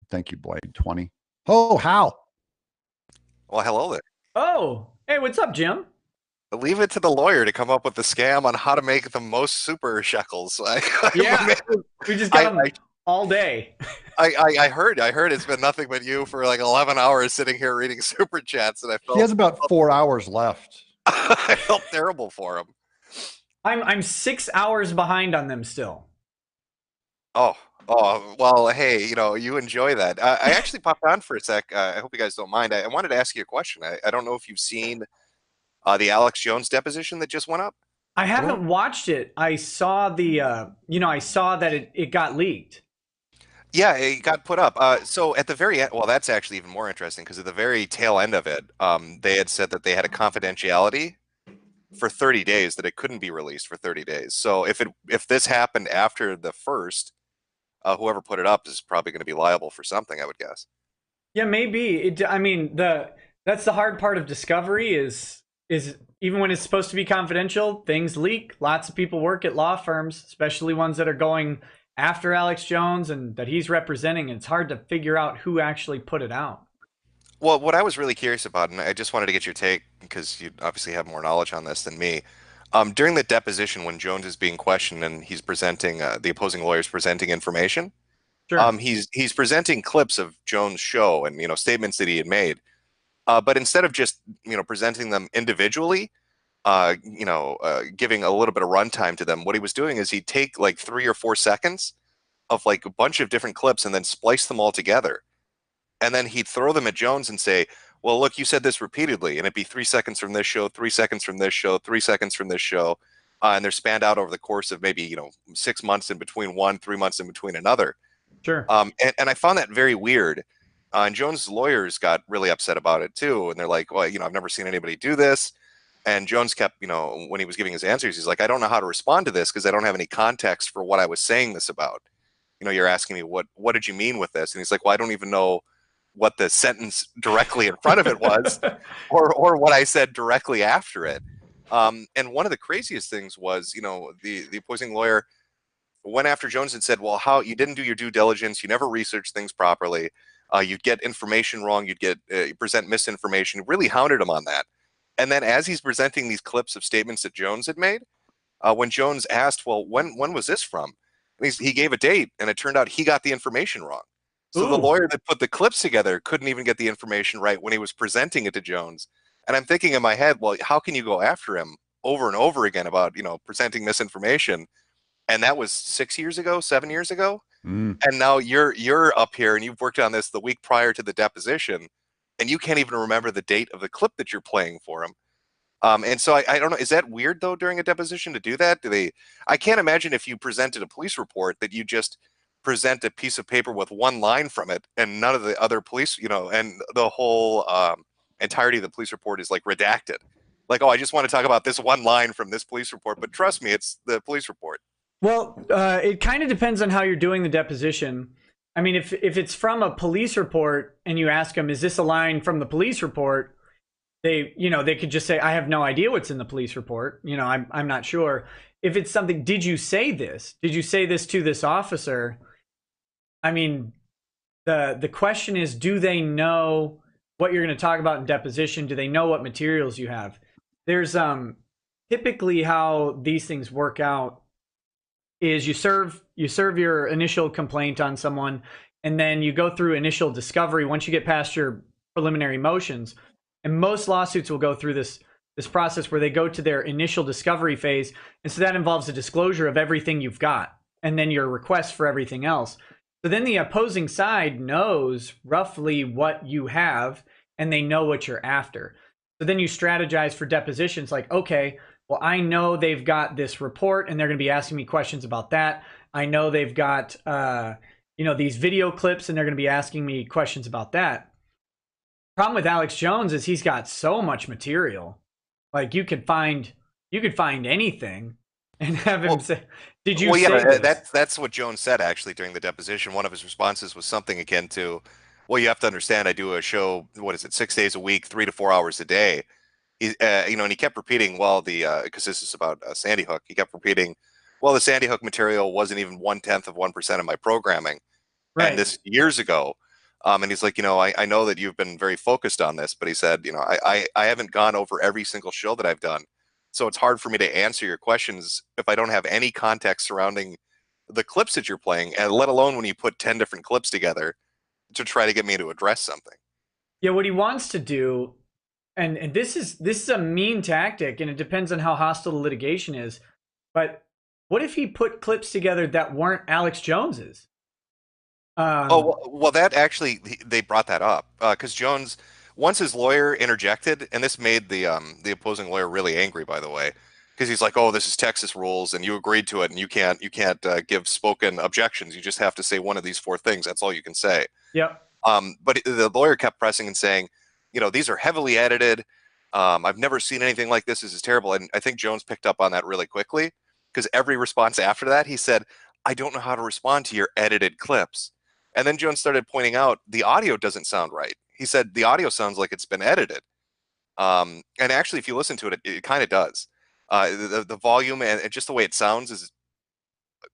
Thank you, Blade 20. Oh, Hal. Well, hello there. Oh, hey, what's up, Jim? Leave it to the lawyer to come up with the scam on how to make the most super shekels. Yeah, we just got I, them all day. I heard it's been nothing but you for like 11 hours sitting here reading super chats, and He has about 4 hours left. I felt terrible for him. I'm 6 hours behind on them still. Oh, well, hey, you enjoy that. I actually popped on for a sec. I hope you guys don't mind. I wanted to ask you a question. I don't know if you've seen the Alex Jones deposition that just went up. I haven't watched it. I saw I saw that it got leaked. Yeah, it got put up. So at the very end, well, that's actually even more interesting because at the very tail end of it, they had said that they had a confidentiality for 30 days, that it couldn't be released for 30 days. So if this happened after the first, whoever put it up is probably going to be liable for something, I would guess. Yeah, maybe. I mean, that's the hard part of discovery is even when it's supposed to be confidential, things leak. Lots of people work at law firms, especially ones that are going after Alex Jones and that he's representing. And it's hard to figure out who actually put it out. Well, what I was really curious about, and I just wanted to get your take because you obviously have more knowledge on this than me. During the deposition, when Jones is being questioned and he's presenting, the opposing lawyer's presenting information, Sure. he's presenting clips of Jones' show and statements that he had made. But instead of just presenting them individually, giving a little bit of runtime to them, what he was doing is he'd take like 3 or 4 seconds of like a bunch of different clips and then splice them all together, and then he'd throw them at Jones and say, "Well, look, you said this repeatedly," and it'd be 3 seconds from this show, 3 seconds from this show, 3 seconds from this show, and they're spanned out over the course of maybe 6 months in between one, 3 months in between another. Sure. And I found that very weird. And Jones' lawyers got really upset about it too, and they're like, "Well, I've never seen anybody do this." And Jones kept, when he was giving his answers, he's like, "I don't know how to respond to this because I don't have any context for what I was saying this about. You're asking me what did you mean with this?" And he's like, "Well, I don't even know what the sentence directly in front of it was, or what I said directly after it." And one of the craziest things was, the opposing lawyer went after Jones and said, "Well, how you didn't do your due diligence, you never researched things properly, you'd get information wrong, you present misinformation." Really hounded him on that. And then as he's presenting these clips of statements that Jones had made, when Jones asked, "Well, when was this from?" And he gave a date, and it turned out he got the information wrong. So the Ooh. lawyer that put the clips together couldn't even get the information right when he was presenting it to Jones. And I'm thinking in my head, well, how can you go after him over and over again about, presenting misinformation? And that was 6 years ago, 7 years ago. Mm. And now you're up here and you've worked on this the week prior to the deposition, and you can't even remember the date of the clip that you're playing for him. And so I don't know, is that weird though during a deposition to do that? I can't imagine if you presented a police report that you just present a piece of paper with one line from it and none of the other police, and the whole entirety of the police report is like redacted. Like, oh, I just want to talk about this one line from this police report, but trust me, it's the police report. Well, it kind of depends on how you're doing the deposition. I mean, if it's from a police report and you ask them, "Is this a line from the police report?" They could just say, "I have no idea what's in the police report. I'm not sure." If it's something, "Did you say this? Did you say this to this officer?" I mean, the question is, do they know what you're going to talk about in deposition? Do they know what materials you have? There's typically how these things work out is you serve your initial complaint on someone, and then you go through initial discovery once you get past your preliminary motions. And most lawsuits will go through this process where they go to their initial discovery phase, and so that involves a disclosure of everything you've got and then your request for everything else. So then the opposing side knows roughly what you have and they know what you're after. So then you strategize for depositions like, okay, well, I know they've got this report and they're going to be asking me questions about that. I know they've got, these video clips and they're going to be asking me questions about that. Problem with Alex Jones is he's got so much material. Like you could find anything and have him say, "Did you say this?" That's what Jones said actually during the deposition. One of his responses was something akin to, "Well, you have to understand, I do a show, what is it, 6 days a week, 3 to 4 hours a day." And he kept repeating, well, because this is about Sandy Hook, he kept repeating, "Well, the Sandy Hook material wasn't even 1/10 of 1% of my programming." Right. And this years ago. And he's like, I know that you've been very focused on this, but he said, I haven't gone over every single show that I've done. So it's hard for me to answer your questions if I don't have any context surrounding the clips that you're playing, and let alone when you put 10 different clips together to try to get me to address something. Yeah, what he wants to do, and this is a mean tactic, and it depends on how hostile the litigation is. But what if he put clips together that weren't Alex Jones's? Well, that actually, they brought that up because Jones, once his lawyer interjected, and this made the opposing lawyer really angry, by the way, because he's like, "Oh, this is Texas rules, and you agreed to it, and you can't give spoken objections. You just have to say one of these four things. That's all you can say." Yep. But the lawyer kept pressing and saying, these are heavily edited. I've never seen anything like this. This is terrible. And I think Jones picked up on that really quickly because every response after that, he said, "I don't know how to respond to your edited clips." And then Jones started pointing out the audio doesn't sound right. He said the audio sounds like it's been edited. And actually, if you listen to it, it kind of does. The volume and just the way it sounds is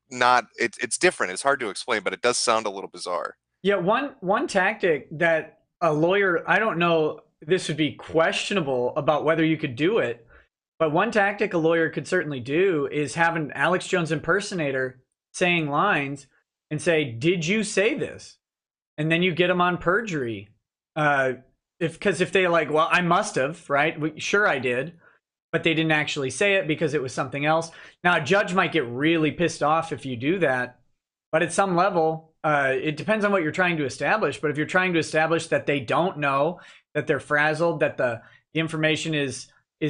not, it's different. It's hard to explain, but it does sound a little bizarre. Yeah, one tactic that a lawyer, I don't know, this would be questionable about whether you could do it, but one tactic a lawyer could certainly do is have an Alex Jones impersonator saying lines and say, "Did you say this?" And then you get them on perjury. Because if they're like, "Well, I must have," right? Sure, I did, but they didn't actually say it because it was something else. Now, a judge might get really pissed off if you do that, but at some level, it depends on what you're trying to establish. But if you're trying to establish that they don't know, that they're frazzled, that the information is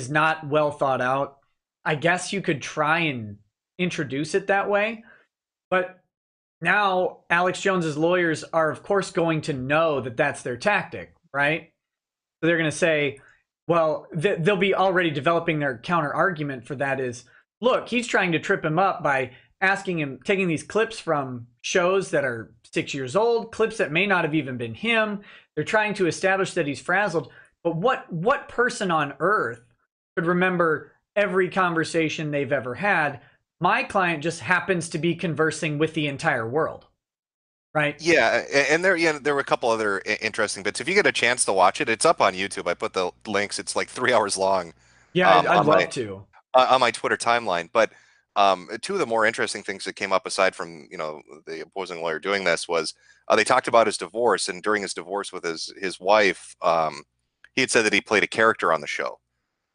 not well thought out, I guess you could try and introduce it that way. But now Alex Jones's lawyers are, of course, going to know that that's their tactic, right? So they're going to say, well, they'll be already developing their counter argument for that is, look, he's trying to trip him up by asking him, taking these clips from shows that are 6 years old, clips that may not have even been him. They're trying to establish that he's frazzled. But what person on earth could remember every conversation they've ever had? My client just happens to be conversing with the entire world, right? Yeah, and there were a couple other interesting bits. If you get a chance to watch it, it's up on YouTube. I put the links. It's like 3 hours long. Yeah, I'd on love to. On my Twitter timeline. But two of the more interesting things that came up aside from the opposing lawyer doing this was they talked about his divorce, and during his divorce with his wife, he had said that he played a character on the show.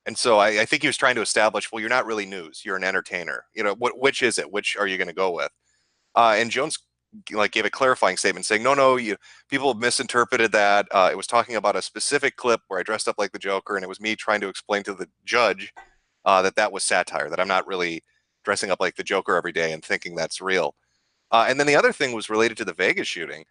And so I think he was trying to establish, well, you're not really news, you're an entertainer. Which is it? Which are you going to go with? And Jones gave a clarifying statement saying, no, people have misinterpreted that. It was talking about a specific clip where I dressed up like the Joker, and it was me trying to explain to the judge that was satire, that I'm not really dressing up like the Joker every day and thinking that's real. And then the other thing was related to the Vegas shooting.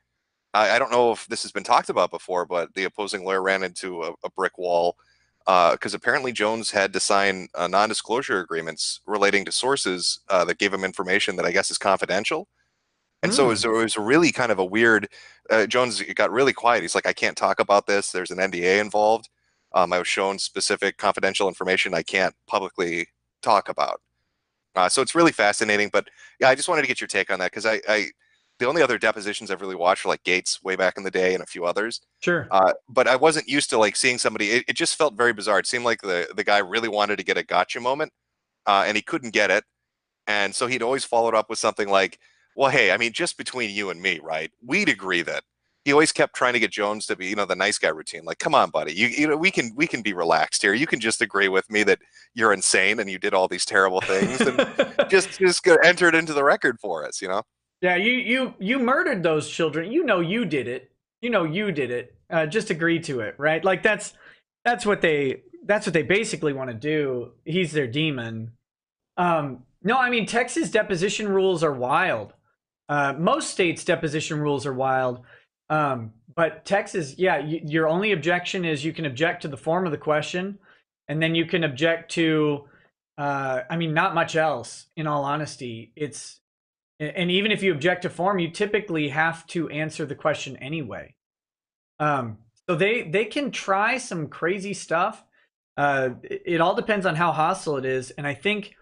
I don't know if this has been talked about before, but the opposing lawyer ran into a brick wall because apparently Jones had to sign non-disclosure agreements relating to sources that gave him information that I guess is confidential. And so it was really kind of a weird, Jones got really quiet. He's like, "I can't talk about this. There's an NDA involved. I was shown specific confidential information I can't publicly talk about." So it's really fascinating. But yeah, I just wanted to get your take on that because the only other depositions I've really watched were like Gates way back in the day and a few others. Sure. But I wasn't used to seeing somebody. It just felt very bizarre. It seemed like the guy really wanted to get a gotcha moment, and he couldn't get it. And so he'd always followed up with something like, "Well, hey, I mean, just between you and me, right? We'd agree that." He always kept trying to get Jones to be, the nice guy routine. Like, "Come on, buddy, we can be relaxed here. You can just agree with me that you're insane and you did all these terrible things, and just enter it into the record for us, Yeah, you murdered those children. You did it. You did it. Just agree to it, right? Like that's what they basically want to do. He's their demon. No, I mean Texas deposition rules are wild. Most states' deposition rules are wild. But Texas, yeah, your only objection is you can object to the form of the question, and then you can object to, I mean, not much else. In all honesty, and even if you object to form, you typically have to answer the question anyway. So they can try some crazy stuff. It all depends on how hostile it is, and I think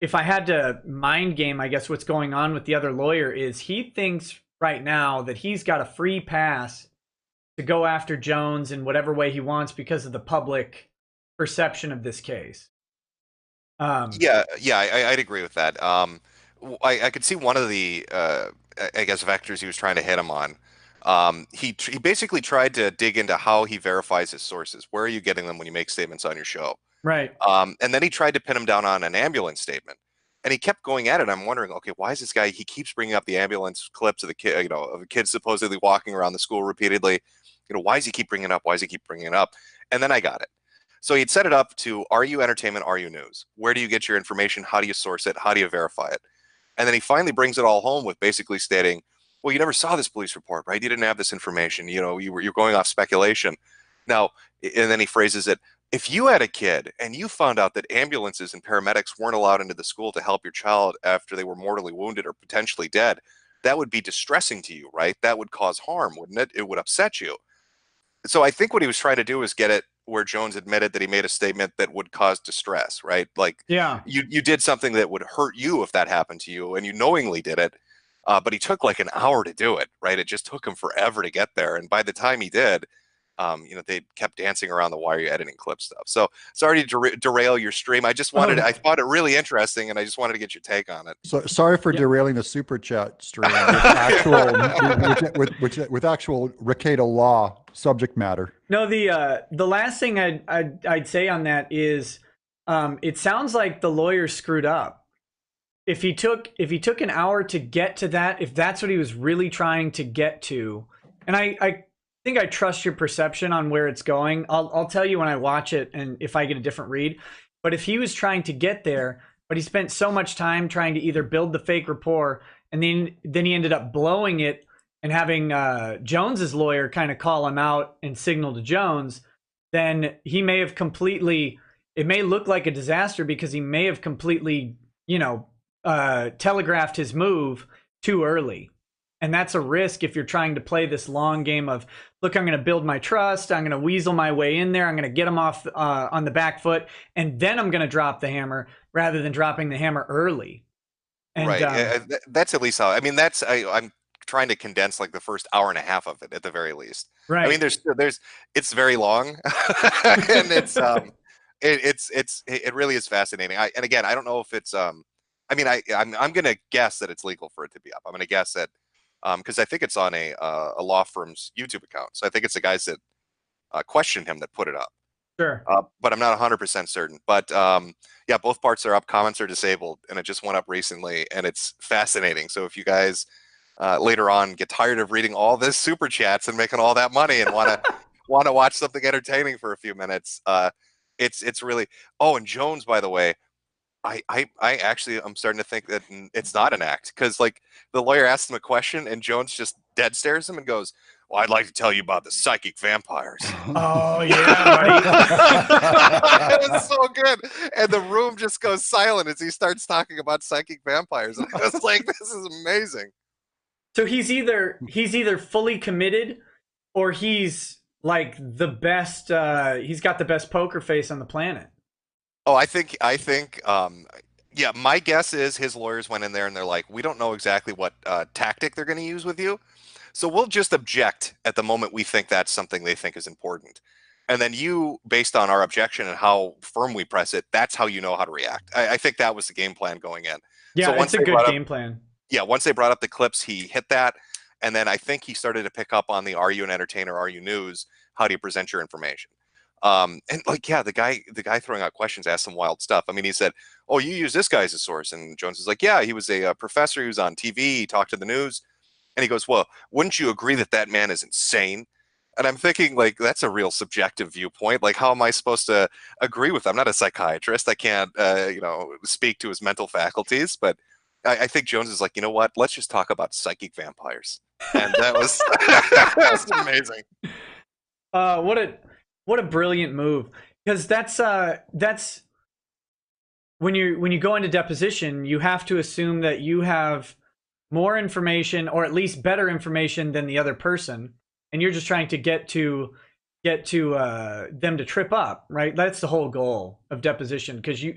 if I had to mind game, I guess what's going on with the other lawyer is he thinks right now that he's got a free pass to go after Jones in whatever way he wants because of the public perception of this case. I'd agree with that. I could see one of the, I guess, vectors he was trying to hit him on. He basically tried to dig into how he verifies his sources. Where are you getting them when you make statements on your show? Right. And then he tried to pin him down on an ambulance statement. And he kept going at it. I'm wondering, okay, why is this guy? He keeps bringing up the ambulance clips of the kid, of the kids supposedly walking around the school repeatedly. Why does he keep bringing it up? Why does he keep bringing it up? And then I got it. So he'd set it up to, are you entertainment? Are you news? Where do you get your information? How do you source it? How do you verify it? And then he finally brings it all home with basically stating, well, you never saw this police report, right? You didn't have this information. You're going off speculation. Now, and then he phrases it, if you had a kid and you found out that ambulances and paramedics weren't allowed into the school to help your child after they were mortally wounded or potentially dead, that would be distressing to you, right? That would cause harm, wouldn't it? It would upset you. So I think what he was trying to do is get it where Jones admitted that he made a statement that would cause distress, right? Like, yeah, you did something that would hurt you if that happened to you, and you knowingly did it, but he took like an hour to do it, right? It just took him forever to get there, and by the time he did, they kept dancing around the wire editing clip stuff. So sorry to derail your stream. I just wanted, I thought it really interesting, and I just wanted to get your take on it. So sorry for derailing the super chat stream with actual Rekieta law subject matter. No, the last thing I'd say on that is, it sounds like the lawyer screwed up. If he took an hour to get to that, if that's what he was really trying to get to, and I think I trust your perception on where it's going. I'll tell you when I watch it and if I get a different read. But if he was trying to get there, but he spent so much time trying to either build the fake rapport, and then he ended up blowing it and having Jones's lawyer kind of call him out and signal to Jones, then he may have completely, it may look like a disaster because he may have completely, telegraphed his move too early. And that's a risk if you're trying to play this long game of, look, I'm going to build my trust. I'm going to weasel my way in there. I'm going to get him off on the back foot. And then I'm going to drop the hammer rather than dropping the hammer early. And, right. That's at least how, I'm trying to condense like the first hour and a half of it at the very least. Right. I mean, it's very long and it really is fascinating. And again, I don't know if it's, I'm going to guess that it's legal for it to be up. I'm going to guess that, because I think it's on a law firm's YouTube account. So I think it's the guys that questioned him that put it up. Sure. But I'm not 100% certain. But yeah, both parts are up. Comments are disabled, and it just went up recently, and it's fascinating. So if you guys later on get tired of reading all this super chats and making all that money and want to watch something entertaining for a few minutes, it's really. Oh, and Jones, by the way. I actually I'm starting to think that it's not an act, because like the lawyer asks him a question and Jones just dead stares him and goes, well, I'd like to tell you about the psychic vampires. Oh yeah, buddy. It was so good, and the room just goes silent as he starts talking about psychic vampires. And I was like, this is amazing. So he's either fully committed, or he's like the best. He's got the best poker face on the planet. Oh, I think, yeah, my guess is his lawyers went in there and they're like, we don't know exactly what tactic they're going to use with you. So we'll just object at the moment we think that's something they think is important. And then you, based on our objection and how firm we press it, that's how you know how to react. I think that was the game plan going in. Yeah, so it's a good game plan. Yeah, once they brought up the clips, he hit that. And then I think he started to pick up on the, are you an entertainer, are you news? How do you present your information? And like, yeah, the guy throwing out questions asked some wild stuff. I mean, he said, oh, you use this guy as a source. And Jones is like, yeah, he was a professor. He was on TV. He talked to the news. And he goes, well, wouldn't you agree that that man is insane? And I'm thinking, like, that's a real subjective viewpoint. Like, how am I supposed to agree with him? I'm not a psychiatrist. I can't, speak to his mental faculties. But I think Jones is like, you know what? Let's just talk about psychic vampires. And that was, that was amazing. What a brilliant move, because that's when you go into deposition, you have to assume that you have more information, or at least better information, than the other person, and you're just trying to get to them to trip up, right? That's the whole goal of deposition, because you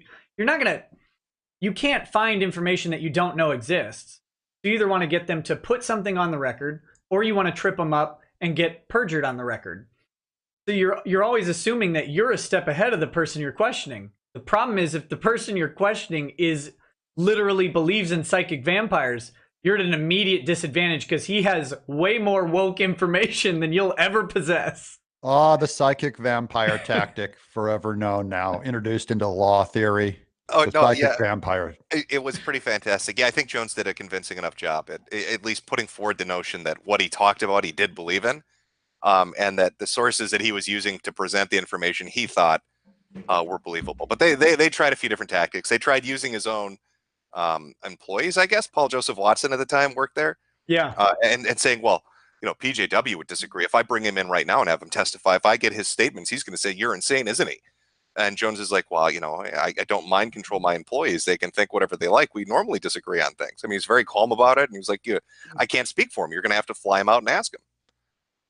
can't find information that you don't know exists. You either want to get them to put something on the record, or you want to trip them up and get perjured on the record. So you're always assuming that you're a step ahead of the person you're questioning. The problem is if the person you're questioning is literally believes in psychic vampires, you're at an immediate disadvantage because he has way more woke information than you'll ever possess. Ah, the psychic vampire tactic, forever known now, introduced into law theory. Oh, The no, psychic yeah. vampire. It was pretty fantastic. Yeah, I think Jones did a convincing enough job at least putting forward the notion that what he talked about, he did believe in, and that the sources that he was using to present the information he thought were believable. But they tried a few different tactics. They tried using his own employees, I guess. Paul Joseph Watson at the time worked there. Yeah. And saying, well, PJW would disagree. If I bring him in right now and have him testify, if I get his statements, he's going to say, you're insane, isn't he? And Jones is like, well, I don't mind control my employees. They can think whatever they like. We normally disagree on things. I mean, he's very calm about it. And he was like, I can't speak for him. You're going to have to fly him out and ask him.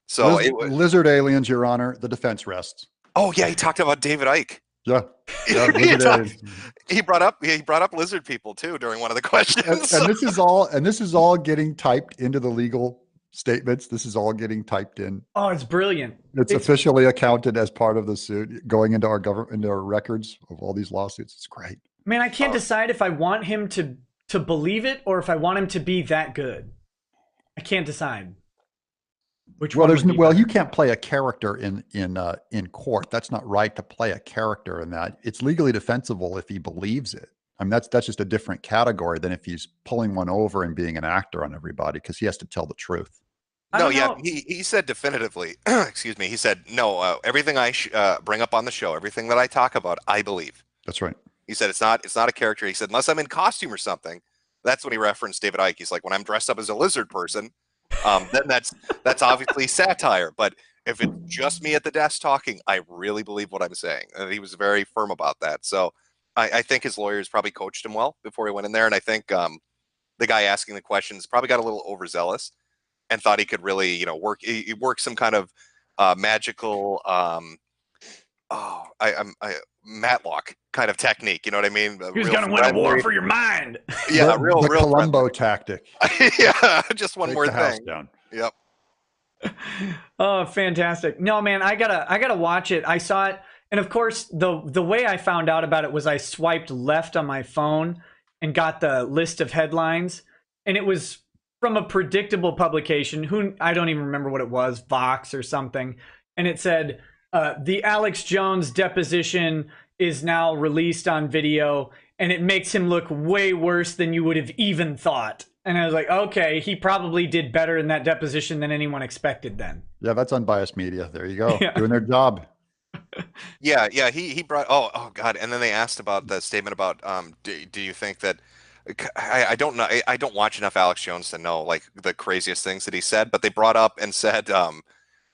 So lizard aliens, Your Honor, the defense rests. Oh yeah, he talked about David Icke. Yeah. He brought up lizard people too during one of the questions. And this is all getting typed into the legal statements. This is all getting typed in. Oh, it's brilliant. It's officially accounted as part of the suit going into our government, into our records of all these lawsuits. It's great. Man, I can't decide if I want him to believe it or if I want him to be that good. I can't decide. You can't play a character in court. That's not right to play a character in that. It's legally defensible if he believes it. I mean, that's just a different category than if he's pulling one over and being an actor on everybody, because he has to tell the truth. No, yeah, he said definitively, excuse me, he said, no, everything I bring up on the show, everything that I talk about, I believe. That's right. He said, it's not a character. He said, unless I'm in costume or something. That's when he referenced David Icke. He's like, when I'm dressed up as a lizard person, then that's obviously satire. But if it's just me at the desk talking, I really believe what I'm saying. And he was very firm about that. So I think his lawyers probably coached him well before he went in there. And I think the guy asking the questions probably got a little overzealous and thought he could really, work some kind of magical, Matlock kind of technique. You know what I mean? Who's going to win a war for your mind? Yeah, the real Columbo tactic. Yeah, just one Take more the house thing. down. Yep. Oh, fantastic. No, man, I gotta watch it. I saw it. And of course, the way I found out about it was I swiped left on my phone and got the list of headlines. And it was from a predictable publication, I don't even remember what it was, Vox or something. And it said, the Alex Jones deposition is now released on video, and it makes him look way worse than you would have even thought. And I was like, okay, he probably did better in that deposition than anyone expected then. Yeah, that's unbiased media. There you go. Yeah. Doing their job. Yeah. He brought. Oh God. And then they asked about the statement about. Do you think that? I don't know. I don't watch enough Alex Jones to know like the craziest things that he said. But they brought up and said,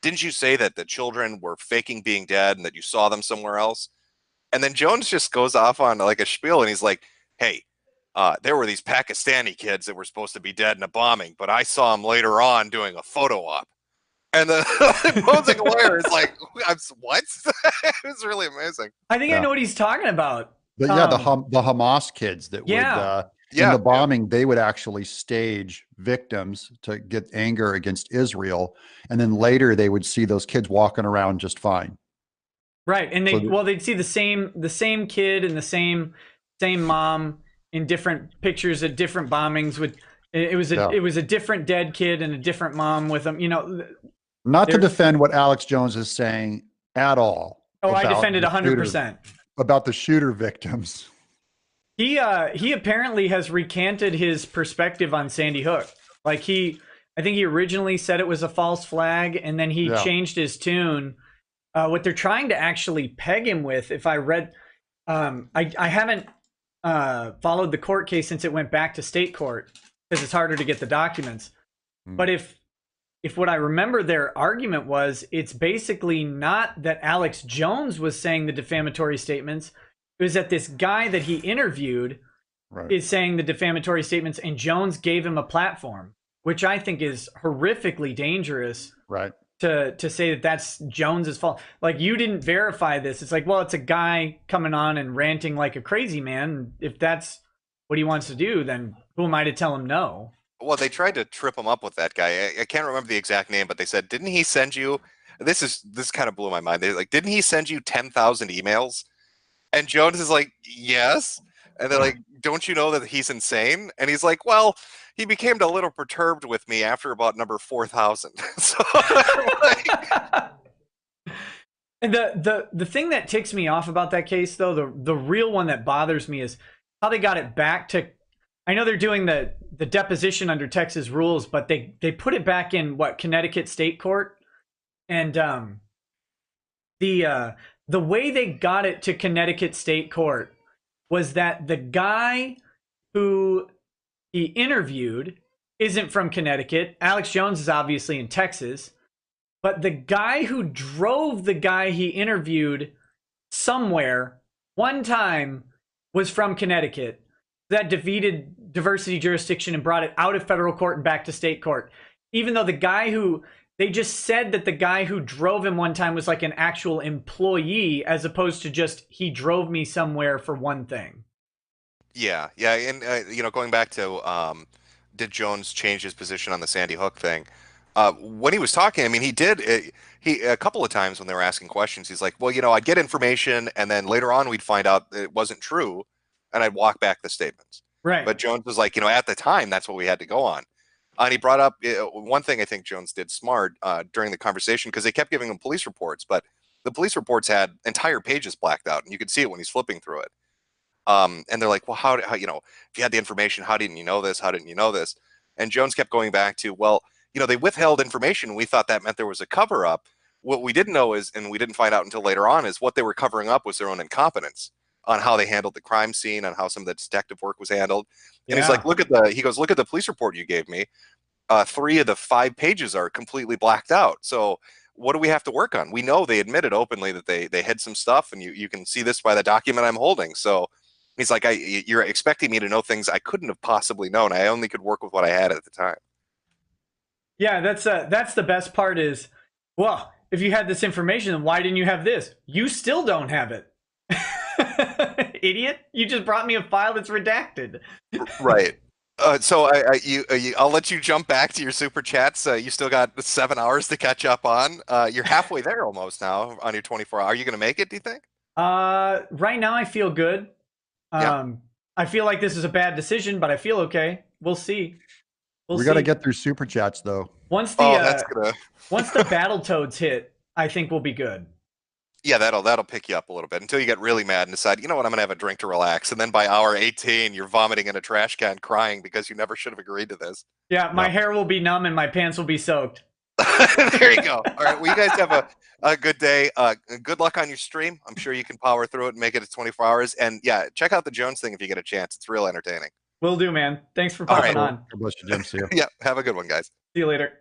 didn't you say that the children were faking being dead and that you saw them somewhere else? And then Jones just goes off on like a spiel and he's like, hey, there were these Pakistani kids that were supposed to be dead in a bombing, but I saw them later on doing a photo op. And the opposing lawyer is like, what? It was really amazing. I think I know what he's talking about. The Hamas kids that would, in the bombing, they would actually stage victims to get anger against Israel. And then later they would see those kids walking around just fine. Right. And they'd see the same kid and the same mom in different pictures at different bombings. It was a different dead kid and a different mom with them, Not to defend what Alex Jones is saying at all. Oh, I defended 100%. About the shooter victims. He apparently has recanted his perspective on Sandy Hook. Like I think he originally said it was a false flag, and then he changed his tune. What they're trying to actually peg him with, if I read, I haven't followed the court case since it went back to state court because it's harder to get the documents. But if what I remember their argument was, it's basically not that Alex Jones was saying the defamatory statements. It was that this guy that he interviewed is saying the defamatory statements, and Jones gave him a platform, which I think is horrifically dangerous. Right. To say that that's Jones's fault. Like, you didn't verify this. It's like, well, it's a guy coming on and ranting like a crazy man. If that's what he wants to do, then who am I to tell him no? Well, they tried to trip him up with that guy. I can't remember the exact name, but they said, "Didn't he send you?" This kind of blew my mind. They're like, "Didn't he send you 10,000 emails?" And Jones is like, "Yes." And they're like, "Don't you know that he's insane?" And he's like, "Well, he became a little perturbed with me after about number 4,000." So, like, And the thing that ticks me off about that case, though, the real one that bothers me is how they got it back to. I know they're doing the deposition under Texas rules, but they put it back in what, Connecticut State Court, and the way they got it to Connecticut State Court was that the guy who he interviewed isn't from Connecticut. Alex Jones is obviously in Texas. But the guy who drove the guy he interviewed somewhere one time was from Connecticut. That defeated diversity jurisdiction and brought it out of federal court and back to state court. Even though the guy who, they just said that the guy who drove him one time was like an actual employee, as opposed to just he drove me somewhere for one thing. yeah, and going back to did Jones change his position on the Sandy Hook thing? When he was talking, I mean, he did. He a couple of times when they were asking questions, he's like, "Well, I'd get information, and then later on we'd find out that it wasn't true, and I'd walk back the statements." Right. But Jones was like, at the time, that's what we had to go on. And he brought up one thing I think Jones did smart during the conversation, because they kept giving him police reports, but the police reports had entire pages blacked out, and you could see it when he's flipping through it. And they're like, "Well, how if you had the information, how didn't you know this? How didn't you know this?" And Jones kept going back to, "Well, they withheld information. We thought that meant there was a cover up. What we didn't know is, and we didn't find out until later on, is what they were covering up was their own incompetence on how they handled the crime scene, on how some of the detective work was handled." And he's like, look at the police report you gave me. 3 of the 5 pages are completely blacked out. So what do we have to work on? We know they admitted openly that they hid some stuff, and you can see this by the document I'm holding. So he's like, you're expecting me to know things I couldn't have possibly known. I only could work with what I had at the time. Yeah, that's the best part is, well, if you had this information, then why didn't you have this? You still don't have it. Idiot. You just brought me a file that's redacted. Right. So I'll let you jump back to your super chats. You still got 7 hours to catch up on. You're halfway there almost now on your 24 hours. Are you going to make it, do you think? Right now I feel good. Yeah. I feel like this is a bad decision, but I feel okay. We'll see. We got to get through super chats though. Once the once the Battletoads hit, I think we'll be good. Yeah, that'll pick you up a little bit until you get really mad and decide, I'm going to have a drink to relax. And then by hour 18, you're vomiting in a trash can crying because you never should have agreed to this. Yeah, my hair will be numb and my pants will be soaked. There you go. All right. Well, you guys have a good day. Good luck on your stream. I'm sure you can power through it and make it to 24 hours. And yeah, check out the Jones thing if you get a chance. It's real entertaining. Will do, man. Thanks for popping on. God bless you, Jim. See you. Yeah. Have a good one, guys. See you later.